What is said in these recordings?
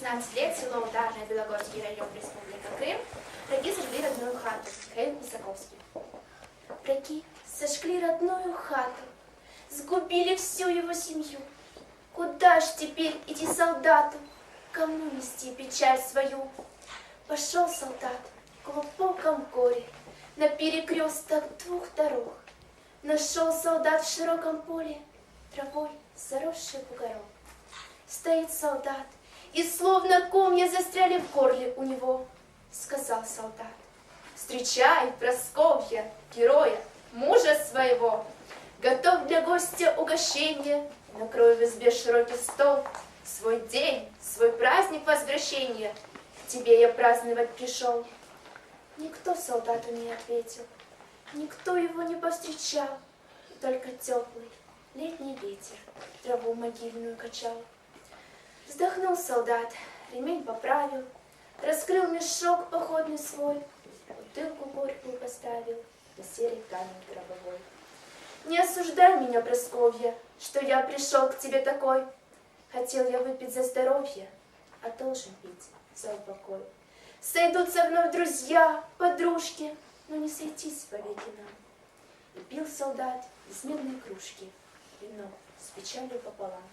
16 лет, село Ударное, Белогорский район, Республика Крым. Враги сожгли родную хату. Михаил Исаковский. Враги сожгли родную хату, сгубили всю его семью. Куда ж теперь идти солдату, кому нести печаль свою? Пошел солдат в глубоком горе на перекресток двух дорог. Нашел солдат в широком поле травой заросший бугорок. Стоит солдат, и словно комья застряли в горле у него. Сказал солдат: встречай, Просковья, героя, мужа своего. Готов для гостя угощение, накрою в избе широкий стол. Свой день, свой праздник возвращения тебе я праздновать пришел. Никто солдату не ответил, никто его не повстречал. Только теплый летний ветер траву могильную качал. Вздохнул солдат, ремень поправил, раскрыл мешок походный свой, бутылку горькую поставил на серый камень гробовой. Не осуждай меня, Просковья, что я пришел к тебе такой. Хотел я выпить за здоровье, а должен пить за упокой. Сойдутся вновь друзья, подружки, но не сойтись вовеки нам. И пил солдат из медной кружки вино с печалью пополам.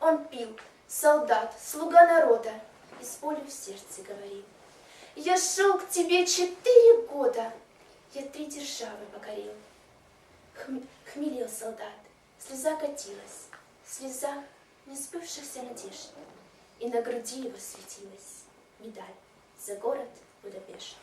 Он пил, солдат, слуга народа, и с болью в сердце говорил: я шел к тебе 4 года, я 3 державы покорил. Хмелел солдат, слеза катилась, слеза несбывшихся надежд, и на груди его светилась медаль за город Будапешт.